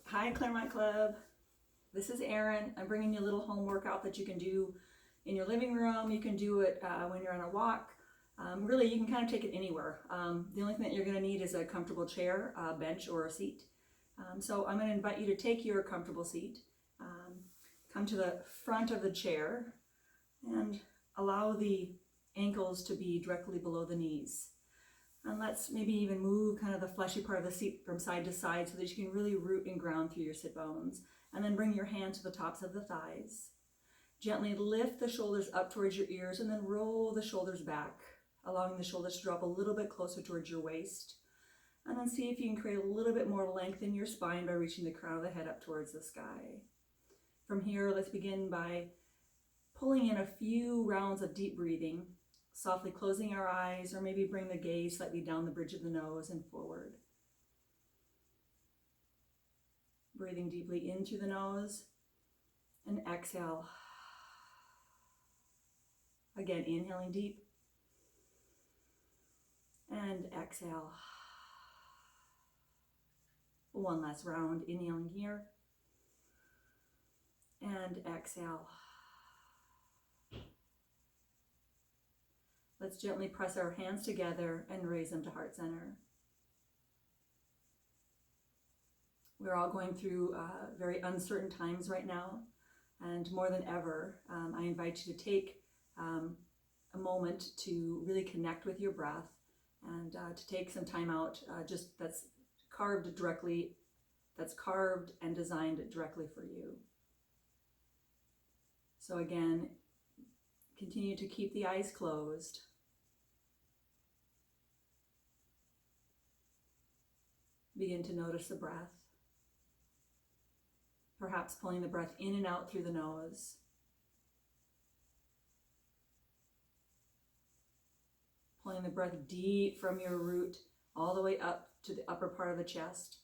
Hi Claremont Club. This is Erin. I'm bringing you a little home workout that you can do in your living room. You can do it when you're on a walk. Really, you can kind of take it anywhere. The only thing that you're going to need is a comfortable chair, a bench, or a seat. So I'm going to invite you to take your comfortable seat, come to the front of the chair, and allow the ankles to be directly below the knees. And let's maybe even move kind of the fleshy part of the seat from side to side so that you can really root and ground through your sit bones. And then bring your hand to the tops of the thighs. Gently lift the shoulders up towards your ears and then roll the shoulders back, allowing the shoulders to drop a little bit closer towards your waist. And then see if you can create a little bit more length in your spine by reaching the crown of the head up towards the sky. From here, let's begin by pulling in a few rounds of deep breathing, softly closing our eyes, or maybe bring the gaze slightly down the bridge of the nose and forward. Breathing deeply in through the nose and exhale. Again, inhaling deep and exhale. One last round, inhaling here and exhale. Let's gently press our hands together and raise them to heart center. We're all going through very uncertain times right now, and more than ever, I invite you to take a moment to really connect with your breath and to take some time out that's carved and designed directly for you. So again, continue to keep the eyes closed. Begin to notice the breath. Perhaps pulling the breath in and out through the nose. Pulling the breath deep from your root all the way up to the upper part of the chest.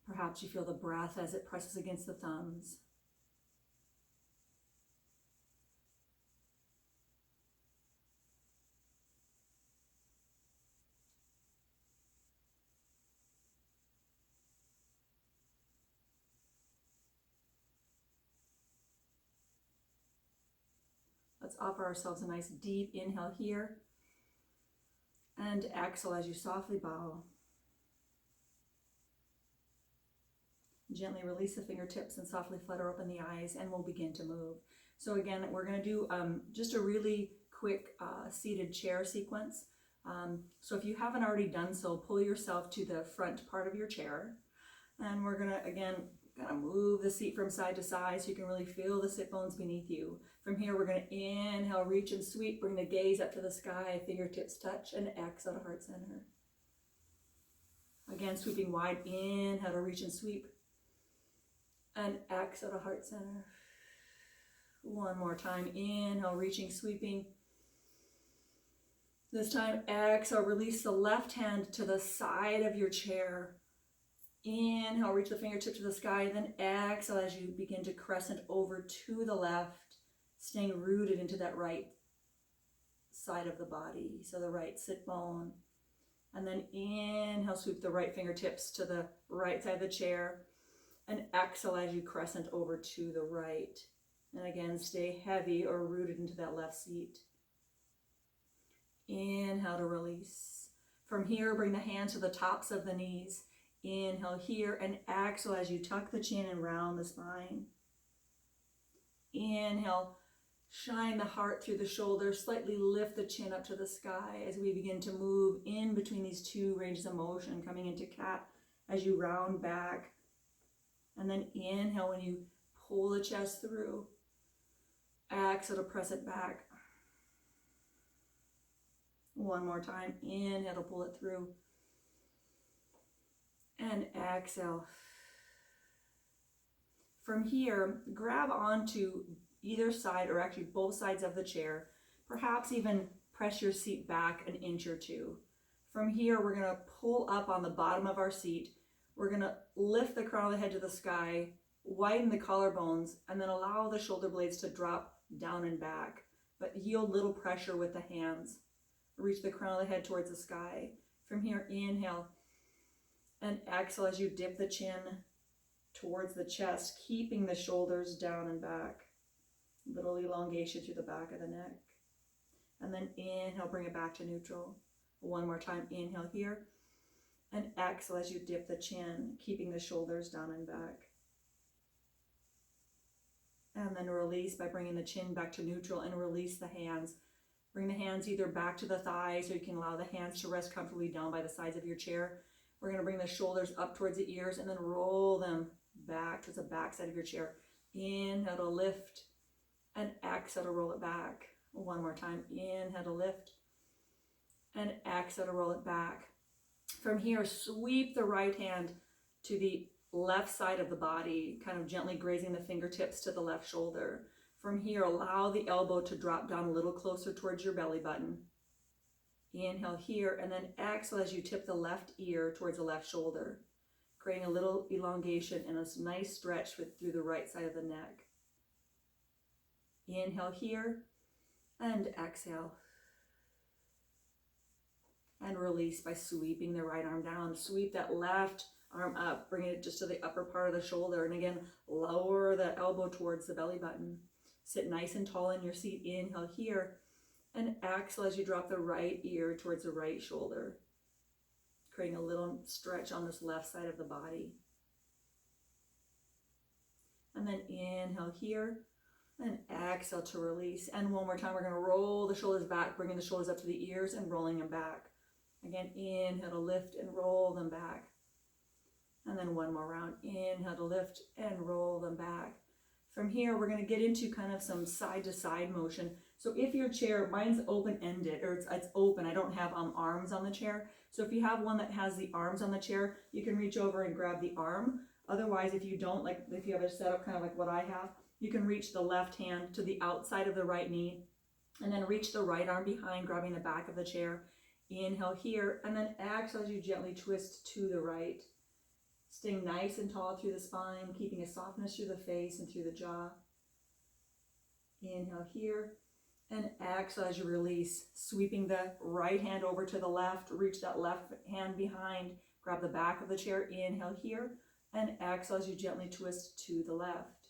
Perhaps you feel the breath as it presses against the thumbs. Let's offer ourselves a nice deep inhale here. And exhale as you softly bow. Gently release the fingertips and softly flutter open the eyes, and we'll begin to move. So again, we're going to do just a really quick seated chair sequence. So if you haven't already done so, pull yourself to the front part of your chair. And we're going to, again, kind of move the seat from side to side so you can really feel the sit bones beneath you. From here, we're going to inhale, reach and sweep, bring the gaze up to the sky, fingertips touch, and exhale to heart center. Again, sweeping wide, inhale to reach and sweep, and exhale to heart center. One more time, inhale, reaching, sweeping. This time, exhale, release the left hand to the side of your chair. Inhale, reach the fingertip to the sky, then exhale as you begin to crescent over to the left, staying rooted into that right side of the body, so the right sit bone. And then inhale, sweep the right fingertips to the right side of the chair, and exhale as you crescent over to the right. And again, stay heavy or rooted into that left seat. Inhale to release. From here, bring the hands to the tops of the knees. Inhale here and exhale as you tuck the chin and round the spine. Inhale, shine the heart through the shoulders, slightly lift the chin up to the sky as we begin to move in between these two ranges of motion, coming into cat as you round back. And then inhale when you pull the chest through. Exhale to press it back. One more time, inhale to pull it through. And exhale. From here, grab onto either side, or actually both sides of the chair. Perhaps even press your seat back an inch or two. From here, we're going to pull up on the bottom of our seat. We're going to lift the crown of the head to the sky, widen the collarbones, and then allow the shoulder blades to drop down and back, but yield little pressure with the hands. Reach the crown of the head towards the sky. From here, inhale. And exhale as you dip the chin towards the chest, keeping the shoulders down and back. Little elongation through the back of the neck. And then inhale, bring it back to neutral. One more time, inhale here. And exhale as you dip the chin, keeping the shoulders down and back. And then release by bringing the chin back to neutral and release the hands. Bring the hands either back to the thighs, or you can allow the hands to rest comfortably down by the sides of your chair. We're going to bring the shoulders up towards the ears and then roll them back towards the back side of your chair. Inhale to lift and exhale to roll it back. One more time. Inhale to lift and exhale to roll it back. From here, sweep the right hand to the left side of the body, kind of gently grazing the fingertips to the left shoulder. From here, allow the elbow to drop down a little closer towards your belly button. Inhale here, and then exhale as you tip the left ear towards the left shoulder, creating a little elongation and a nice stretch through the right side of the neck. Inhale here, and exhale. And release by sweeping the right arm down. Sweep that left arm up, bring it just to the upper part of the shoulder, and again, lower the elbow towards the belly button. Sit nice and tall in your seat. Inhale here, and exhale as you drop the right ear towards the right shoulder, creating a little stretch on this left side of the body. And then inhale here, and exhale to release. And one more time, we're going to roll the shoulders back, bringing the shoulders up to the ears and rolling them back. Again, inhale to lift and roll them back. And then one more round. Inhale to lift and roll them back. From here, we're going to get into kind of some side-to-side motion. So if your chair, mine's open-ended, or it's open, I don't have arms on the chair. So if you have one that has the arms on the chair, you can reach over and grab the arm. Otherwise, if you don't, like if you have a setup kind of like what I have, you can reach the left hand to the outside of the right knee, and then reach the right arm behind, grabbing the back of the chair. Inhale here, and then exhale as you gently twist to the right. Staying nice and tall through the spine, keeping a softness through the face and through the jaw. Inhale here, and exhale as you release, sweeping the right hand over to the left, reach that left hand behind, grab the back of the chair. Inhale here, and exhale as you gently twist to the left.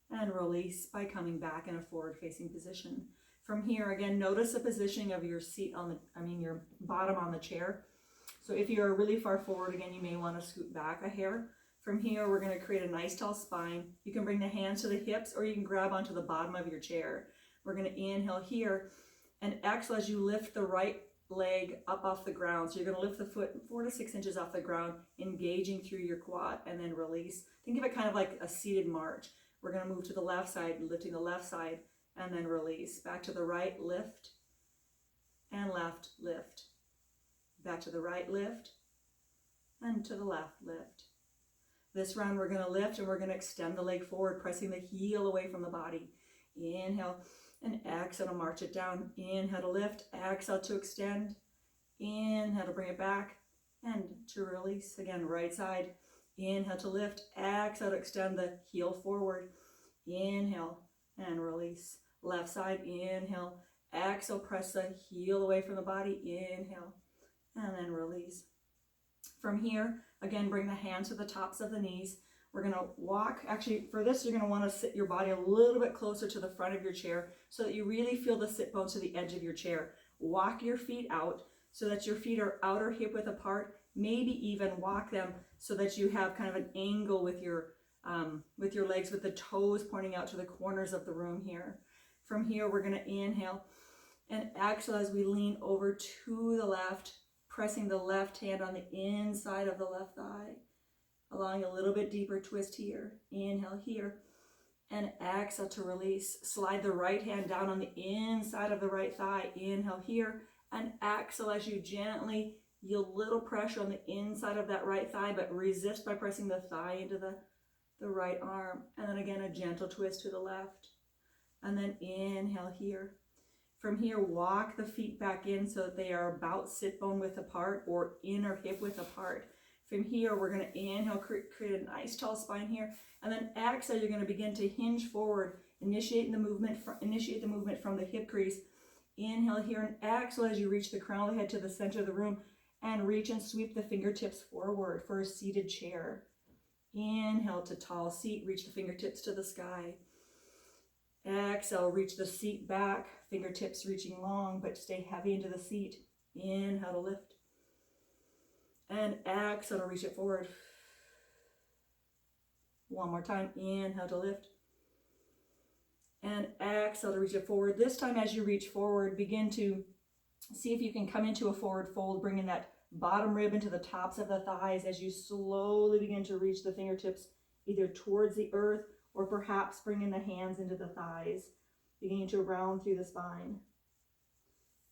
And release by coming back in a forward-facing position. From here, again, notice the positioning of your seat your bottom on the chair. So if you're really far forward, again, you may want to scoot back a hair. From here, we're going to create a nice tall spine. You can bring the hands to the hips, or you can grab onto the bottom of your chair. We're going to inhale here, and exhale as you lift the right leg up off the ground. So you're going to lift the foot 4 to 6 inches off the ground, engaging through your quad, and then release. Think of it kind of like a seated march. We're going to move to the left side, lifting the left side, and then release. Back to the right, lift, and left, lift. Back to the right, lift, and to the left, lift. This round we're going to lift, and we're going to extend the leg forward, pressing the heel away from the body. Inhale, and exhale to march it down. Inhale to lift, exhale to extend. Inhale to bring it back, and to release. Again, right side. Inhale to lift, exhale to extend the heel forward. Inhale and release. Left side, inhale, exhale, press the heel away from the body. Inhale and then release. From here, again, bring the hands to the tops of the knees. We're going to walk. Actually, for this, you're going to want to sit your body a little bit closer to the front of your chair so that you really feel the sit bones to the edge of your chair. Walk your feet out so that your feet are outer hip width apart. Maybe even walk them so that you have kind of an angle with your legs, with the toes pointing out to the corners of the room here. From here, we're going to inhale and exhale as we lean over to the left, pressing the left hand on the inside of the left thigh, allowing a little bit deeper twist here. Inhale here, and exhale to release. Slide the right hand down on the inside of the right thigh. Inhale here, and exhale as you gently yield little pressure on the inside of that right thigh, but resist by pressing the thigh into the right arm. And then again, a gentle twist to the left. And then inhale here. From here, walk the feet back in so that they are about sit bone width apart or inner hip width apart. From here, we're going to inhale, create a nice tall spine here. And then exhale, you're going to begin to hinge forward, initiate the movement from the hip crease Inhale here and exhale as you reach the crown of the head to the center of the room and reach and sweep the fingertips forward for a seated chair. Inhale to tall seat, reach the fingertips to the sky. Exhale, reach the seat back, fingertips reaching long, but stay heavy into the seat. Inhale to lift. And exhale to reach it forward. One more time, inhale to lift. And exhale to reach it forward. This time as you reach forward, begin to see if you can come into a forward fold, bringing that bottom rib into the tops of the thighs as you slowly begin to reach the fingertips either towards the earth or perhaps bringing the hands into the thighs, beginning to round through the spine.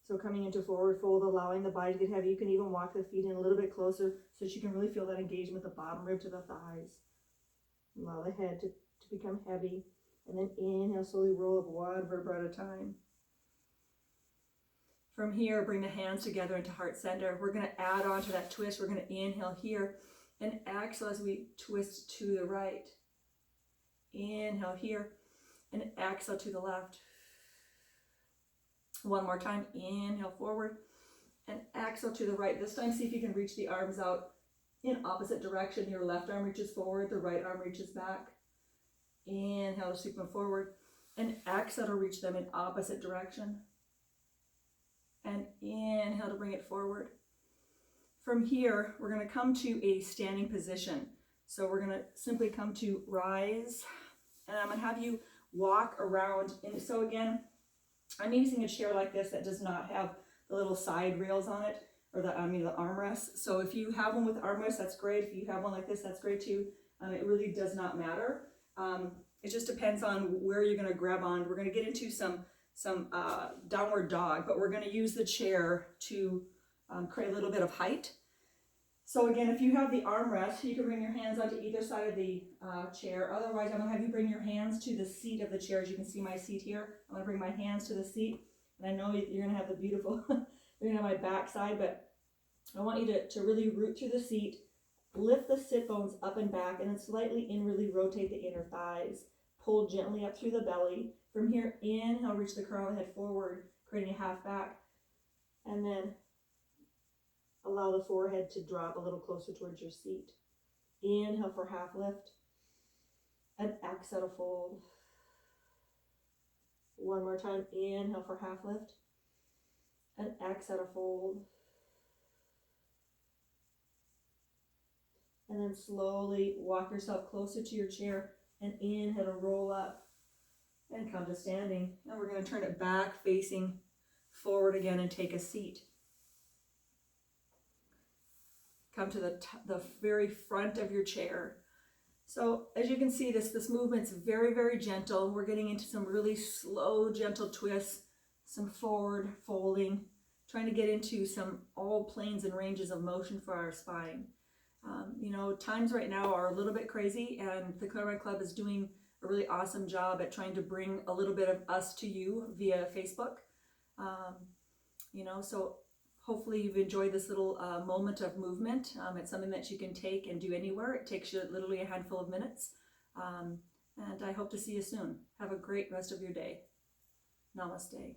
So coming into forward fold, allowing the body to get heavy. You can even walk the feet in a little bit closer so that you can really feel that engagement, the bottom rib to the thighs. Allow the head to become heavy. And then inhale, slowly roll up one vertebra at a time. From here, bring the hands together into heart center. We're going to add on to that twist. We're going to inhale here and exhale as we twist to the right. Inhale here and exhale to the left. One more time, inhale forward and exhale to the right. This time, see if you can reach the arms out in opposite direction. Your left arm reaches forward, the right arm reaches back. Inhale to sweep them forward and exhale to reach them in opposite direction. And inhale to bring it forward. From here, we're going to come to a standing position. So we're going to simply come to rise, and I'm going to have you walk around. And so again, I'm using a chair like this that does not have the little side rails on it, or the armrests. So if you have one with armrests, that's great. If you have one like this, that's great too. It really does not matter. It just depends on where you're going to grab on. We're going to get into some downward dog, but we're going to use the chair to create a little bit of height. So again, if you have the armrest, you can bring your hands onto either side of the chair. Otherwise, I'm going to have you bring your hands to the seat of the chair. As you can see my seat here, I'm going to bring my hands to the seat. And I know you're going to have the beautiful, you're going to have my back side, but I want you to really root through the seat, lift the sit bones up and back, and then slightly inwardly rotate the inner thighs. Pull gently up through the belly. From here, inhale, reach the crown of the head forward, creating a half back. And then allow the forehead to drop a little closer towards your seat. Inhale for half lift. And exhale to fold. One more time. Inhale for half lift. And exhale to fold. And then slowly walk yourself closer to your chair and inhale to roll up and come to standing. And we're going to turn it back facing forward again and take a seat. Come to the very front of your chair. So as you can see, this movement's very, very gentle. We're getting into some really slow, gentle twists, some forward folding, trying to get into some all planes and ranges of motion for our spine. Times right now are a little bit crazy, and the Claremont Club is doing a really awesome job at trying to bring a little bit of us to you via Facebook. So hopefully you've enjoyed this little moment of movement. It's something that you can take and do anywhere. It takes you literally a handful of minutes. And I hope to see you soon. Have a great rest of your day. Namaste.